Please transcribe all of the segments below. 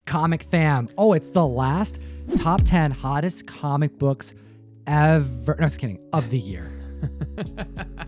Comic fam. Oh, it's the last top 10 hottest comic books ever. No, just kidding. Of the year.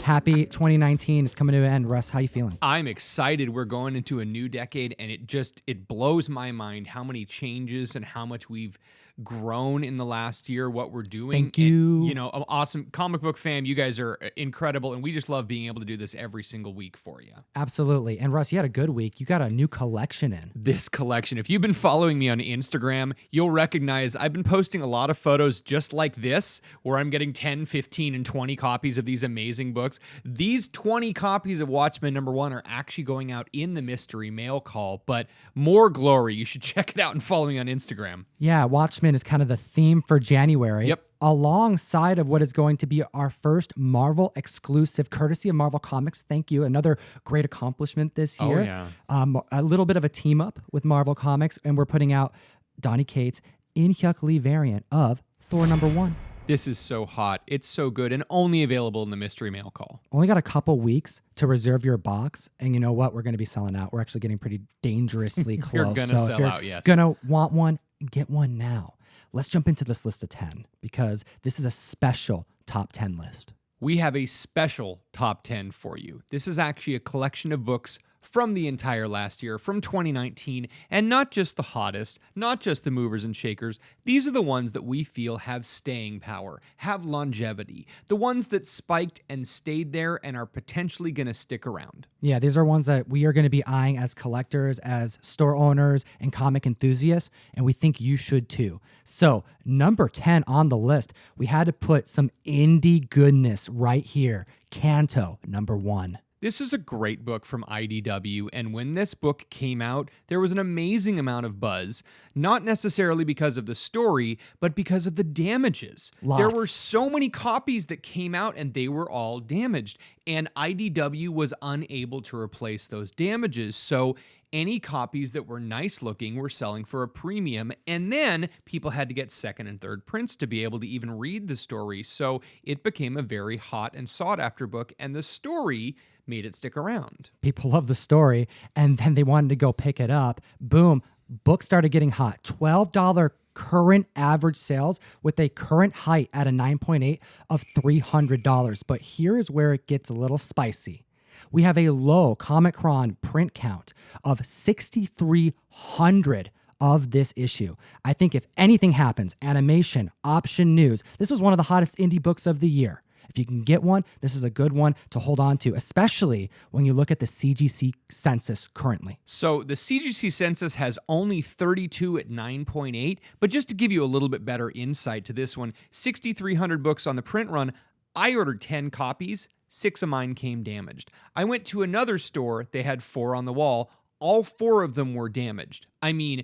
Happy 2019. It's coming to an end. Russ, how you feeling? I'm excited. We're going into a new decade, and it blows my mind how many changes and how much we've grown in the last year, what we're doing. Thank you. And, I'm awesome. Comic book fam, you guys are incredible, and we just love being able to do this every single week for you. Absolutely. And Russ, you had a good week. You got a new collection in. This collection, if you've been following me on Instagram, you'll recognize I've been posting a lot of photos just like this, where I'm getting 10, 15, and 20 copies of these amazing books. These 20 copies of Watchmen #1 are actually going out in the mystery mail call, but more glory. You should check it out and follow me on Instagram. Yeah, Watchmen is kind of the theme for January. Yep. Alongside of what is going to be our first Marvel exclusive, courtesy of Marvel Comics. Thank you. Another great accomplishment this year. Oh, yeah. A little bit of a team up with Marvel Comics, and we're putting out Donny Cates' In-Hyuk Lee variant of Thor #1. This is so hot. It's so good and only available in the mystery mail call. Only got a couple weeks to reserve your box, and you know what? We're going to be selling out. We're actually getting pretty dangerously close. You're going to so sell out, yes. Gonna want one, get one now. Let's jump into this list of 10 because this is a special top 10 list. We have a special top 10 for you. This is actually a collection of books from the entire last year, from 2019, and not just the hottest, not just the movers and shakers. These are the ones that we feel have staying power, have longevity, the ones that spiked and stayed there and are potentially going to stick around. Yeah, these are ones that we are going to be eyeing as collectors, as store owners, and comic enthusiasts, and we think you should too. So, number 10 on the list, we had to put some indie goodness right here. Kanto, #1. This is a great book from IDW, and when this book came out, there was an amazing amount of buzz, not necessarily because of the story, but because of the damages. Lots. There were so many copies that came out, and they were all damaged, and IDW was unable to replace those damages, so any copies that were nice looking were selling for a premium, and then people had to get second and third prints to be able to even read the story, so it became a very hot and sought after book, and the story made it stick around. People love the story, and then they wanted to go pick it up. Boom, book started getting hot. $12 current average sales with a current height at a 9.8 of $300. But here is where it gets a little spicy. We have a low Comic-Con print count of 6,300 of this issue. I think if anything happens, animation, option news, this was one of the hottest indie books of the year. If you can get one, this is a good one to hold on to, especially when you look at the CGC census currently. So the CGC census has only 32 at 9.8, but just to give you a little bit better insight to this one, 6,300 books on the print run. I ordered 10 copies. 6 of mine came damaged. I went to another store. They had 4 on the wall. All 4 of them were damaged. I mean,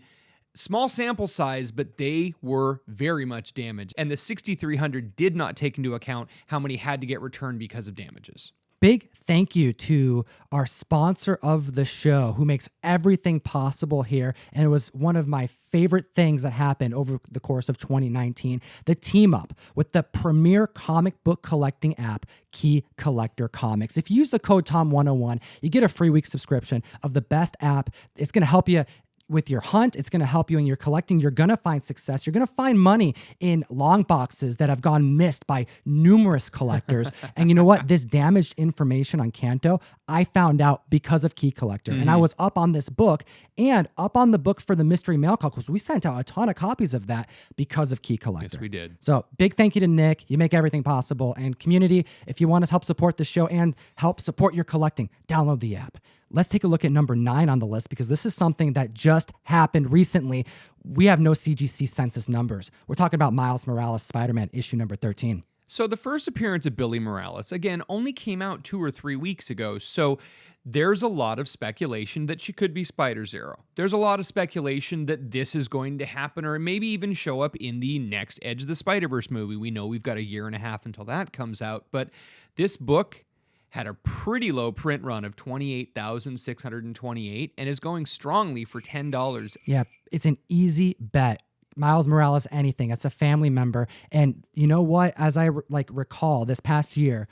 small sample size, but they were very much damaged. And the 6,300 did not take into account how many had to get returned because of damages. Big thank you to our sponsor of the show who makes everything possible here. And it was one of my favorite things that happened over the course of 2019, the team up with the premier comic book collecting app, Key Collector Comics. If you use the code TOM101, you get a free week subscription of the best app. It's going to help you with your hunt. It's going to help you in your collecting. You're going to find success. You're going to find money in long boxes that have gone missed by numerous collectors. And you know what? This damaged information on Kanto, I found out because of Key Collector. And I was up on this book and up on the book for the mystery mail call because we sent out a ton of copies of that because of Key Collector. Yes, we did. So big thank you to Nick. You make everything possible. And community, if you want to help support the show and help support your collecting, download the app. Let's take a look at number 9 on the list because this is something that just happened recently. We have no CGC census numbers. We're talking about Miles Morales Spider-Man issue number 13. So the first appearance of Billy Morales, again, only came out 2 or 3 weeks ago. So there's a lot of speculation that she could be Spider-Zero. There's a lot of speculation that this is going to happen or maybe even show up in the next Edge of the Spider-Verse movie. We know we've got a year and a half until that comes out, but this book had a pretty low print run of 28,628 and is going strongly for $10. Yeah, it's an easy bet. Miles Morales, anything. It's a family member. And you know what? As I recall this past year,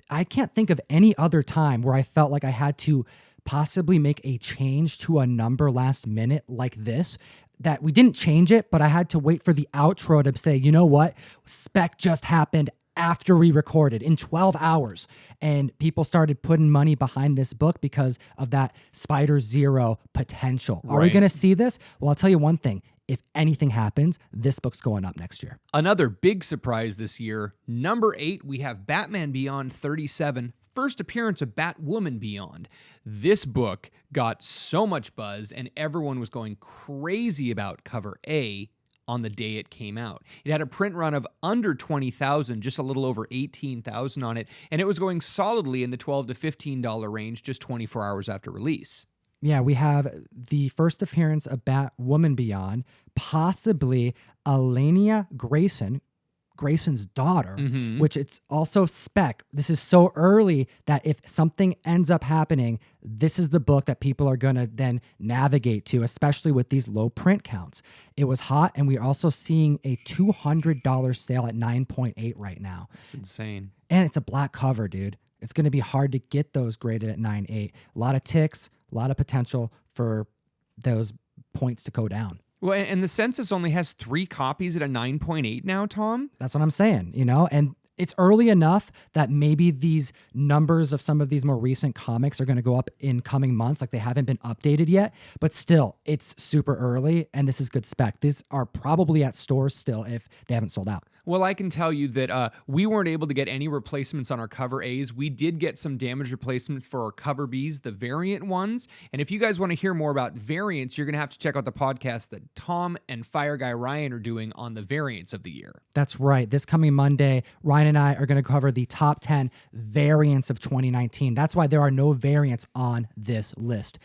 I can't think of any other time where I felt like I had to possibly make a change to a number last minute like this. that we didn't change it, but I had to wait for the outro to say, you know what? Spec just happened after we recorded in 12 hours. And people started putting money behind this book because of that Spider Zero potential. Are we Right. going to see this? Well, I'll tell you one thing. If anything happens, this book's going up next year. Another big surprise this year, number 8, we have Batman Beyond 37, first appearance of Batwoman Beyond. This book got so much buzz, and everyone was going crazy about cover A on the day it came out. It had a print run of under 20,000, just a little over 18,000 on it, and it was going solidly in the $12 to $15 range just 24 hours after release. Yeah, we have the first appearance of Batwoman Beyond, possibly Elenia Grayson's daughter, which it's also spec. This is so early that if something ends up happening, this is the book that people are going to then navigate to, especially with these low print counts. It was hot, and we're also seeing a $200 sale at 9.8 right now. That's insane. And it's a black cover, dude. It's going to be hard to get those graded at 9.8. A lot of ticks, a lot of potential for those points to go down. Well, and the census only has 3 copies at a 9.8 now, Tom. That's what I'm saying, and it's early enough that maybe these numbers of some of these more recent comics are going to go up in coming months. Like, they haven't been updated yet, but still, it's super early, and this is good spec. These are probably at stores still if they haven't sold out. Well, I can tell you that we weren't able to get any replacements on our cover A's. We did get some damage replacements for our cover B's, the variant ones. And if you guys want to hear more about variants, you're going to have to check out the podcast that Tom and Fire Guy Ryan are doing on the variants of the year. That's right. This coming Monday, Ryan and I are going to cover the top 10 variants of 2019. That's why there are no variants on this list.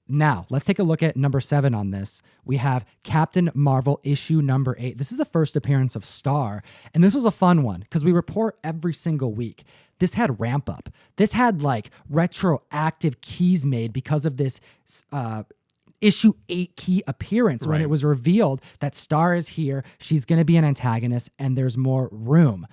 Now, let's take a look at number 7 on this. We have Captain Marvel issue number 8. This is the first appearance of Star, and this was a fun one because we report every single week. This had ramp up. This had like retroactive keys made because of this issue 8 key appearance when it was revealed that Star is here. She's going to be an antagonist, and there's more room.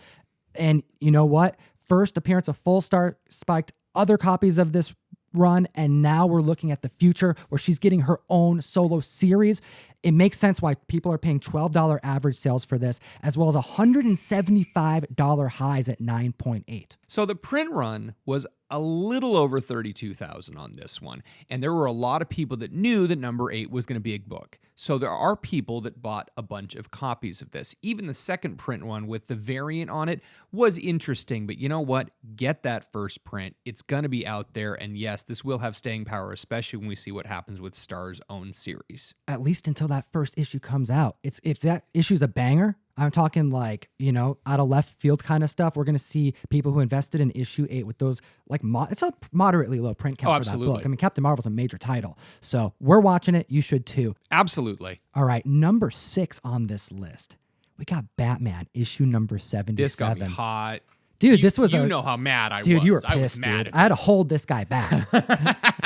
And you know what? First appearance of Full Star spiked other copies of this run, and now we're looking at the future where she's getting her own solo series. It makes sense why people are paying $12 average sales for this, as well as $175 highs at 9.8. So the print run was a little over 32,000 on this one, and there were a lot of people that knew that number 8 was going to be a book. So there are people that bought a bunch of copies of this. Even the second print one with the variant on it was interesting, but you know what? Get that first print. It's going to be out there, and yes, this will have staying power, especially when we see what happens with Star's own series. At least until that first issue comes out. If that issue's a banger, I'm talking like, out of left field kind of stuff. We're going to see people who invested in issue 8 with those, like, it's a moderately low print count for that book. I mean, Captain Marvel's a major title. So we're watching it. You should too. Absolutely. All right. Number 6 on this list. We got Batman issue number 77. This got me hot. Dude, this was you know how mad I was. Dude, you were pissed, I was mad. dude. I had to hold this guy back.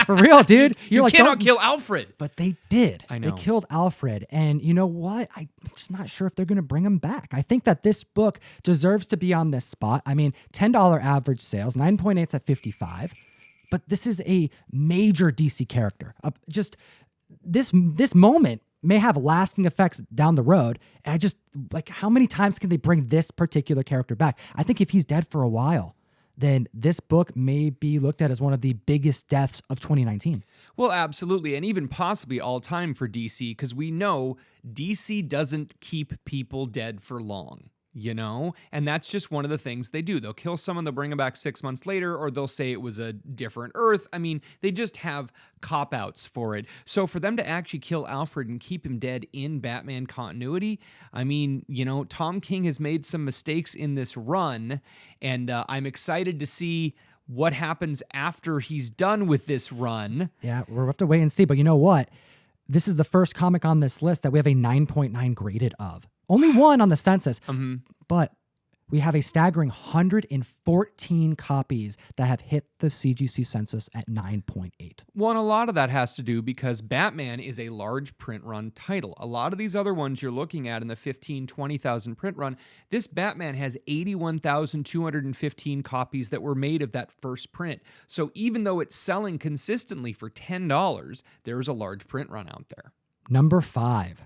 For real, dude. You like, cannot kill Alfred. But they did. I know. They killed Alfred. And you know what? I'm just not sure if they're going to bring him back. I think that this book deserves to be on this spot. I mean, $10 average sales, 9.8's at 55. But this is a major DC character. Just this moment may have lasting effects down the road. And I just, like, how many times can they bring this particular character back? I think if he's dead for a while, then this book may be looked at as one of the biggest deaths of 2019. Well, absolutely, and even possibly all time for DC, because we know DC doesn't keep people dead for long. And that's just one of the things they do. They'll kill someone, they'll bring them back 6 months later, or they'll say it was a different Earth. I mean, they just have cop-outs for it. So for them to actually kill Alfred and keep him dead in Batman continuity, I mean, Tom King has made some mistakes in this run, and I'm excited to see what happens after he's done with this run. Yeah, we'll have to wait and see. But you know what? This is the first comic on this list that we have a 9.9 graded of. Only one on the census, but we have a staggering 114 copies that have hit the CGC census at 9.8. Well, and a lot of that has to do because Batman is a large print run title. A lot of these other ones you're looking at in the 15, 20,000 print run, this Batman has 81,215 copies that were made of that first print. So even though it's selling consistently for $10, there's a large print run out there. Number 5.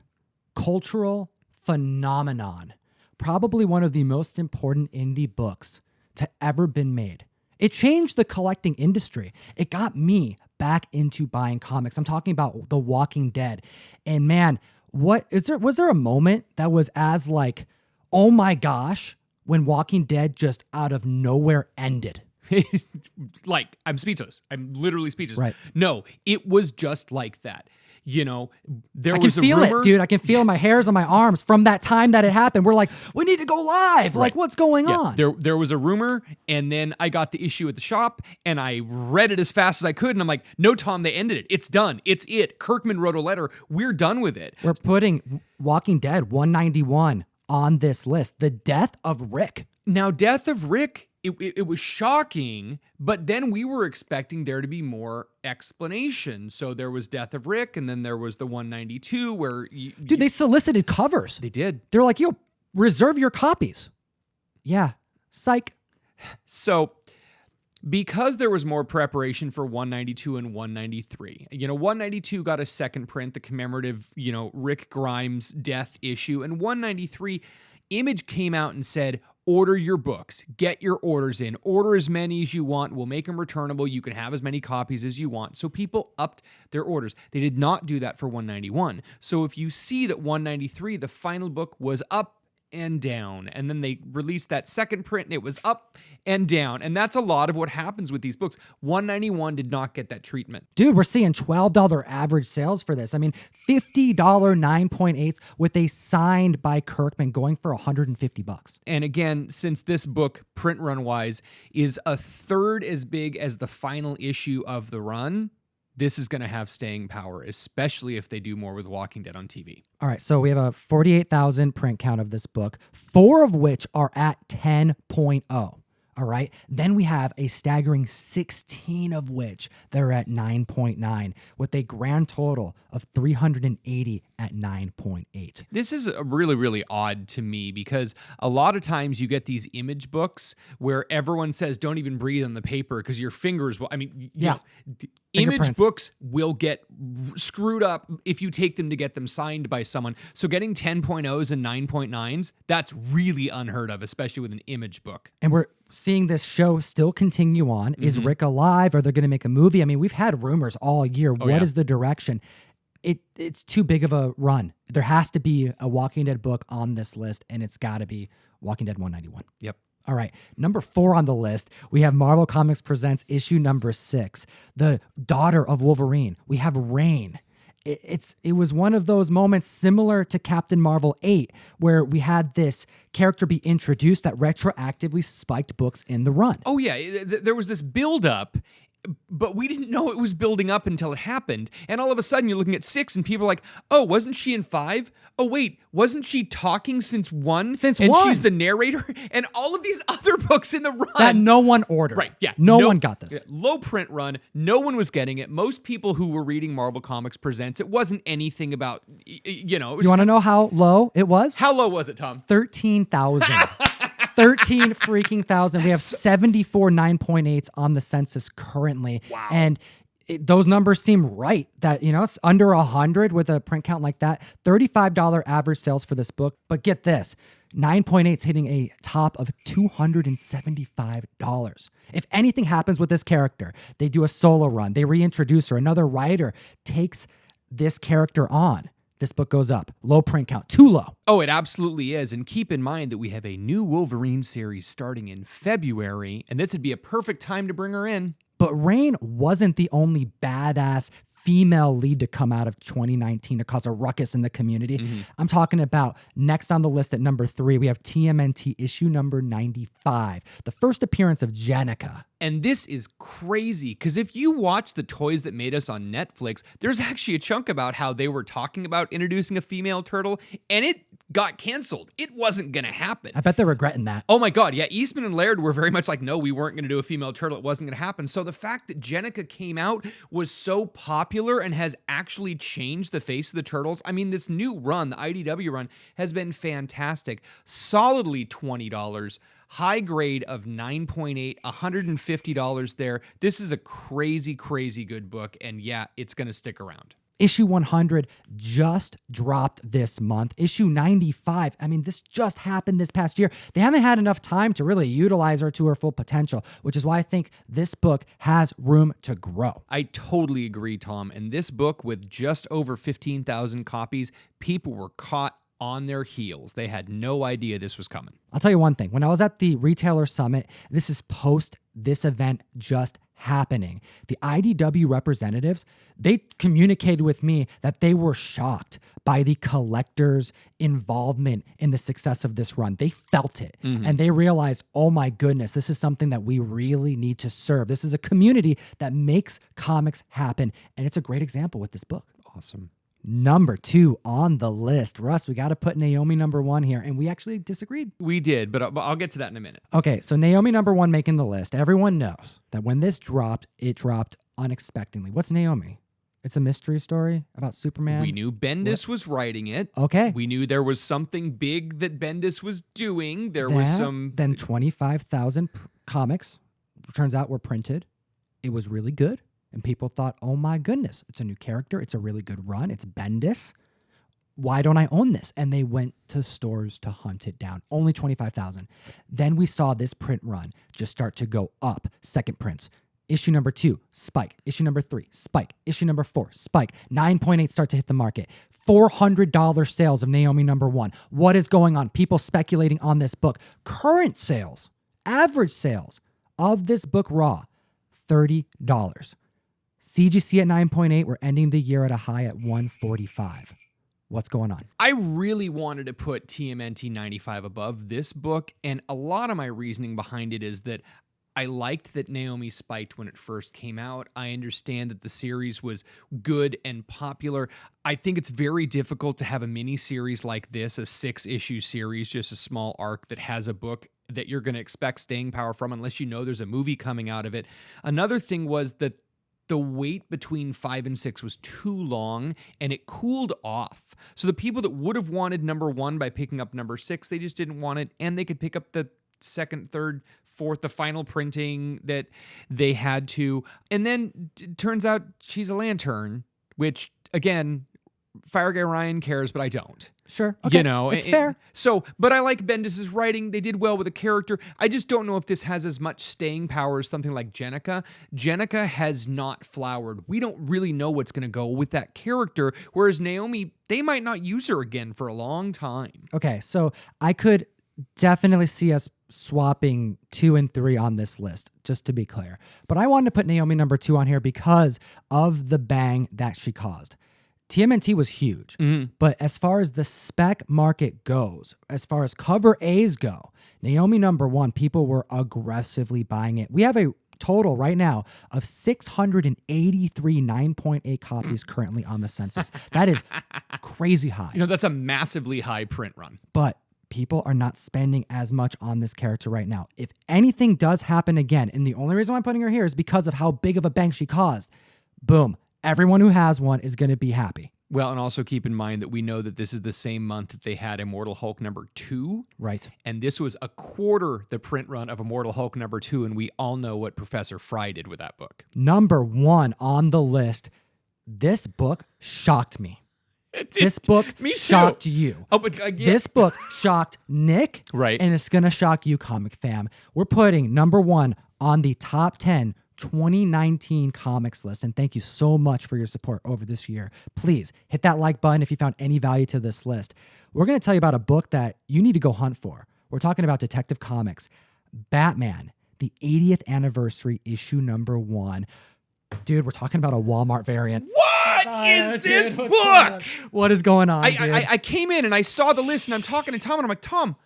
cultural phenomenon. Probably one of the most important indie books to ever been made. It changed the collecting industry. It got me back into buying comics. I'm talking about The Walking Dead. And man, was there a moment that was as like, oh my gosh, when Walking Dead just out of nowhere ended? Like, I'm speechless. I'm literally speechless. Right. No, it was just like that. You know, there I was can feel a rumor. it, dude. I can feel my hairs on my arms from that time that it happened. We're like, we need to go live. Like, what's going on? There was a rumor, and then I got the issue at the shop, and I read it as fast as I could, and I'm like, no, Tom, they ended it. It's done. It's it. Kirkman wrote a letter. We're done with it. We're putting Walking Dead 191 on this list. The death of Rick. Now, Death of Rick, it was shocking, but then we were expecting there to be more explanation. So there was Death of Rick, and then there was the 192 where... Dude, they solicited covers. They did. They're like, yo, reserve your copies. Yeah. Psych. So... because there was more preparation for 192 and 193, 192 got a second print, the commemorative, Rick Grimes death issue, and 193, Image came out and said, order your books, get your orders in, order as many as you want, we'll make them returnable, you can have as many copies as you want. So people upped their orders. They did not do that for 191. So if you see that 193, the final book was up and down, and then they released that second print and it was up and down, and that's a lot of what happens with these books. 191 did not get that treatment. Dude, we're seeing $12 average sales for this. I mean, $50 9.8s with a signed by Kirkman going for $150. And again, since this book, print run wise, is a third as big as the final issue of the run, this is going to have staying power, especially if they do more with Walking Dead on TV. All right, so we have a 48,000 print count of this book, 4 of which are at 10.0. All right. Then we have a staggering 16 of which they're at 9.9 with a grand total of 380 at 9.8. This is really, really odd to me because a lot of times you get these Image books where everyone says, don't even breathe on the paper because your fingers will, Image books will get screwed up if you take them to get them signed by someone. So getting 10.0s and 9.9s, that's really unheard of, especially with an Image book. And we're seeing this show still continue on. Is Rick alive? Are they going to make a movie? I mean, we've had rumors all year. What is the direction? It's too big of a run. There has to be a Walking Dead book on this list, and it's got to be Walking Dead 191. Yep. All right, number 4 on the list, we have Marvel Comics Presents issue number 6, The Daughter of Wolverine. We have Reign. It was one of those moments similar to Captain Marvel 8, where we had this character be introduced that retroactively spiked books in the run. Oh yeah, there was this build-up, but we didn't know it was building up until it happened. And all of a sudden, you're looking at 6, and people are like, "Oh, wasn't she in 5? Oh wait, wasn't she talking since 1? And she's the narrator." And all of these other books in the run that no one ordered. Right? Yeah, no one got this. Low print run. No one was getting it. Most people who were reading Marvel Comics Presents, it wasn't anything about You want to know how low it was? How low was it, Tom? 13,000. 13 freaking thousand. We have 74 9.8s on the census currently. Wow. And those numbers seem right that, it's under 100 with a print count like that. $35 average sales for this book. But get this, 9.8's hitting a top of $275. If anything happens with this character, they do a solo run, they reintroduce her, another writer takes this character on, this book goes up. Low print count, too low. Oh, it absolutely is. And keep in mind that we have a new Wolverine series starting in February, and this would be a perfect time to bring her in. But Reign wasn't the only badass female lead to come out of 2019 to cause a ruckus in the community. I'm talking about next on the list at number 3, we have TMNT issue number 95, the first appearance of Jenica. And this is crazy because if you watch The Toys That Made Us on Netflix, there's actually a chunk about how they were talking about introducing a female turtle and it got canceled. It wasn't going to happen. I bet they're regretting that. Oh my God. Yeah. Eastman and Laird were very much like, no, we weren't going to do a female turtle. It wasn't going to happen. So the fact that Jenica came out was so popular and has actually changed the face of the turtles. I mean, this new run, the IDW run, has been fantastic. Solidly $20. High grade of 9.8, $150 there. This is a crazy, crazy good book. And yeah, it's going to stick around. Issue 100 just dropped this month. Issue 95, I mean, this just happened this past year. They haven't had enough time to really utilize her to her full potential, which is why I think this book has room to grow. I totally agree, Tom. And this book, with just over 15,000 copies, people were caught on their heels. They had no idea this was coming. I'll tell you one thing. When I was at the retailer summit, this is post this event just happening. The IDW representatives, they communicated with me that they were shocked by the collectors' involvement in the success of this run. They felt it and they realized, oh my goodness, this is something that we really need to serve. This is a community that makes comics happen. And it's a great example with this book. Awesome. Number 2 on the list. Russ, we got to put Naomi number 1 here. And we actually disagreed. We did, but I'll get to that in a minute. Okay, so Naomi number 1 making the list. Everyone knows that when this dropped, it dropped unexpectedly. What's Naomi? It's a mystery story about Superman. We knew Bendis was writing it. Okay. We knew there was something big that Bendis was doing. There was some... Then 25,000 comics, turns out, were printed. It was really good. And people thought, oh my goodness, it's a new character. It's a really good run. It's Bendis. Why don't I own this? And they went to stores to hunt it down. Only 25,000. Then we saw this print run just start to go up. Second prints. Issue number 2, spike. Issue number 3, spike. Issue number 4, spike. 9.8 start to hit the market. $400 sales of Naomi number 1. What is going on? People speculating on this book. Current sales, average sales of this book raw, $30. CGC at 9.8. We're ending the year at a high at 145. What's going on? I really wanted to put TMNT 95 above this book, and a lot of my reasoning behind it is that I liked that Naomi spiked when it first came out. I understand that the series was good and popular. I think it's very difficult to have a mini series like this, a 6-issue series, just a small arc that has a book that you're going to expect staying power from unless you know there's a movie coming out of it. Another thing was that the wait between 5 and 6 was too long and it cooled off. So the people that would have wanted number 1 by picking up number 6, they just didn't want it, and they could pick up the second, third, fourth, the final printing that they had to. And then it turns out she's a lantern, which, again, Fire Guy Ryan cares, but I don't. Sure. Okay. You know, it's fair. So, but I like Bendis's writing. They did well with the character. I just don't know if this has as much staying power as something like Jennica. Jennica has not flowered. We don't really know what's going to go with that character. Whereas Naomi, they might not use her again for a long time. Okay. So I could definitely see us swapping 2 and 3 on this list, just to be clear. But I wanted to put Naomi number 2 on here because of the bang that she caused. TMNT was huge, but as far as the spec market goes, as far as cover A's go, Naomi number 1, people were aggressively buying it. We have a total right now of 683 9.8 copies currently on the census. That is crazy high. You know, that's a massively high print run. But people are not spending as much on this character right now. If anything does happen again, and the only reason why I'm putting her here is because of how big of a bang she caused, boom. Everyone who has one is going to be happy. Well, and also keep in mind that we know that this is the same month that they had Immortal Hulk number 2. Right. And this was a quarter the print run of Immortal Hulk number 2, and we all know what Professor Fry did with that book. Number 1 on the list. This book shocked me. This book shocked you. Oh, but This book shocked Nick. Right. And it's going to shock you, Comic Fam. We're putting number 1 on the top 10 2019 comics list. And thank you so much for your support over this year. Please hit that like button if you found any value to this list. We're going to tell you about a book that you need to go hunt for. We're talking about Detective Comics, Batman, the 80th anniversary, issue number 1. Dude, we're talking about a Walmart variant. What is this book? What is going on? I came in and I saw the list and I'm talking to Tom and I'm like, Tom,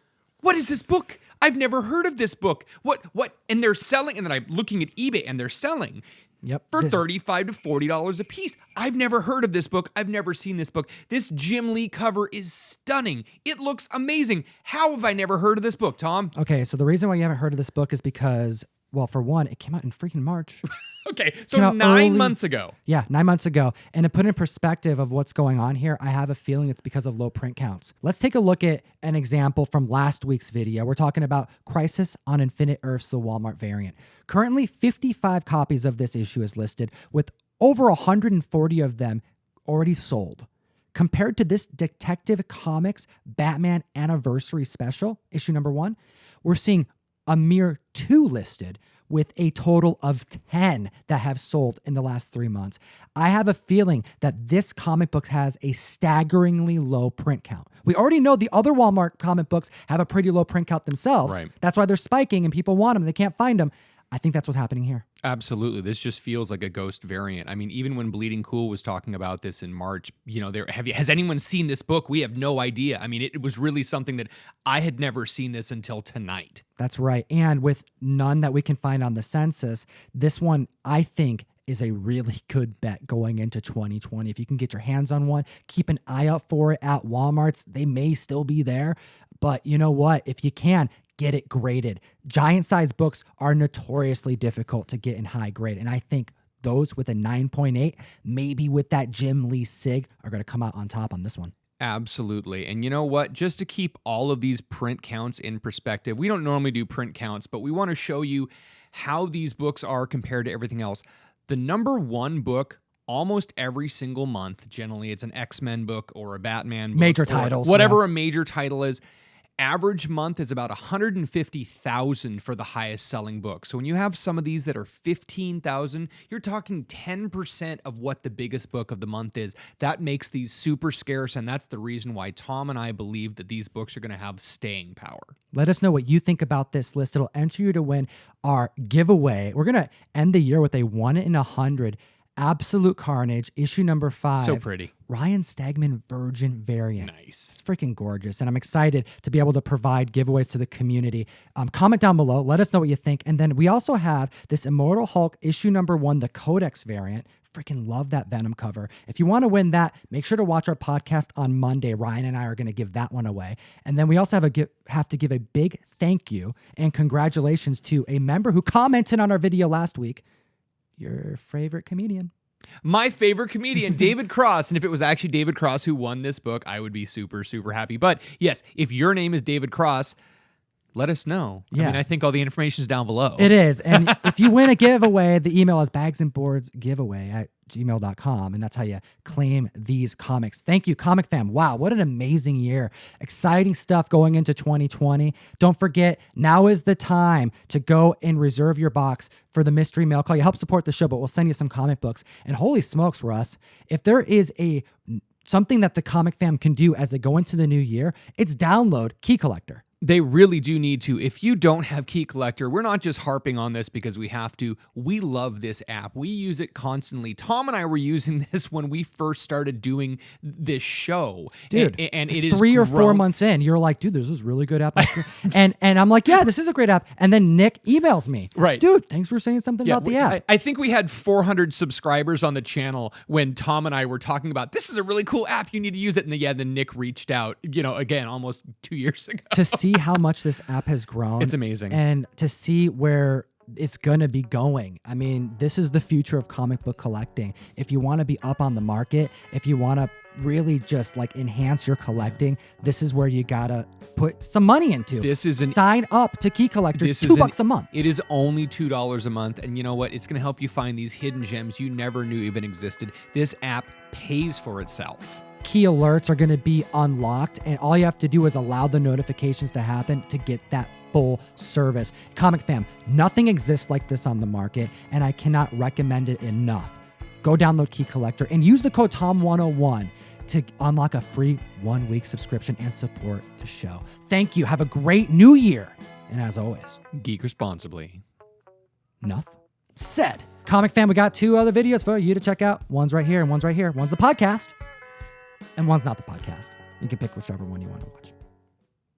what is this book? I've never heard of this book. What? And they're selling, and then I'm looking at eBay and they're selling for $35 to $40 a piece. I've never heard of this book. I've never seen this book. This Jim Lee cover is stunning. It looks amazing. How have I never heard of this book, Tom? Okay, so the reason why you haven't heard of this book is because, well, for one, it came out in freaking March. Okay, so 9 months ago. Yeah, 9 months ago. And to put in perspective of what's going on here, I have a feeling it's because of low print counts. Let's take a look at an example from last week's video. We're talking about Crisis on Infinite Earths, the Walmart variant. Currently, 55 copies of this issue is listed, with over 140 of them already sold. Compared to this Detective Comics Batman Anniversary Special, issue number 1, we're seeing a mere 2 listed with a total of 10 that have sold in the last 3 months. I have a feeling that this comic book has a staggeringly low print count. We already know the other Walmart comic books have a pretty low print count themselves. Right. That's why they're spiking and people want them and they can't find them. I think that's what's happening here. Absolutely. This just feels like a ghost variant. I mean, even when Bleeding Cool was talking about this in March, has anyone seen this book? We have no idea. I mean, it was really something that I had never seen this until tonight. That's right. And with none that we can find on the census, this one, I think, is a really good bet going into 2020. If you can get your hands on one, keep an eye out for it at Walmart's. They may still be there. But you know what? If you can, get it graded. Giant size books are notoriously difficult to get in high grade. And I think those with a 9.8, maybe with that Jim Lee Sig, are going to come out on top on this one. Absolutely. And you know what? Just to keep all of these print counts in perspective, we don't normally do print counts, but we want to show you how these books are compared to everything else. The number 1 book almost every single month, generally it's an X-Men book or a Batman book. Major titles. Whatever a major title is. Average month is about 150,000 for the highest selling book. So when you have some of these that are 15,000, you're talking 10% of what the biggest book of the month is. That makes these super scarce, and that's the reason why Tom and I believe that these books are going to have staying power. Let us know what you think about this list. It'll enter you to win our giveaway. We're going to end the year with a 1 in 100 Absolute Carnage, issue number 5. So pretty. Ryan Stegman Virgin variant. Nice. It's freaking gorgeous. And I'm excited to be able to provide giveaways to the community. Comment down below. Let us know what you think. And then we also have this Immortal Hulk issue number 1, the Codex variant. Freaking love that Venom cover. If you want to win that, make sure to watch our podcast on Monday. Ryan and I are going to give that one away. And then we also have to give a big thank you and congratulations to a member who commented on our video last week. Your favorite comedian. My favorite comedian, David Cross. And if it was actually David Cross who won this book, I would be super, super happy. But yes, if your name is David Cross, let us know. Yeah. I mean, I think all the information is down below. It is. And if you win a giveaway, the email is bagsandboardsgiveaway@gmail.com. And that's how you claim these comics. Thank you, Comic Fam. Wow, what an amazing year. Exciting stuff going into 2020. Don't forget, now is the time to go and reserve your box for the mystery mail call. You help support the show, but we'll send you some comic books. And holy smokes, Russ, if there is something that the Comic Fam can do as they go into the new year, it's download Key Collector. They really do need to. If you don't have Key Collector, we're not just harping on this because we have to. We love this app. We use it constantly. Tom and I were using this when we first started doing this show. Dude, and it is 3 or 4 months in, you're like, dude, this is a really good app. and I'm like, yeah, this is a great app. And then Nick emails me. Right. Dude, thanks for saying something about the app. I think we had 400 subscribers on the channel when Tom and I were talking about, this is a really cool app. You need to use it. And then Nick reached out, again, almost 2 years ago. To see how much this app has grown. It's amazing. And to see where it's going to be going. I mean, this is the future of comic book collecting. If you want to be up on the market, if you want to really just enhance your collecting, this is where you got to put some money into. Sign up to Key Collector. It's $2 a month. It is only $2 a month. And you know what? It's going to help you find these hidden gems you never knew even existed. This app pays for itself. Key alerts are going to be unlocked, and all you have to do is allow the notifications to happen to get that full service. Comic Fam, nothing exists like this on the market, and I cannot recommend it enough. Go download Key Collector and use the code TOM101 to unlock a free 1-week subscription and support the show. Thank you. Have a great new year. And as always, geek responsibly. Enough said. Comic Fam, we got 2 other videos for you to check out. One's right here and one's right here. One's the podcast. And one's not the podcast. You can pick whichever one you want to watch.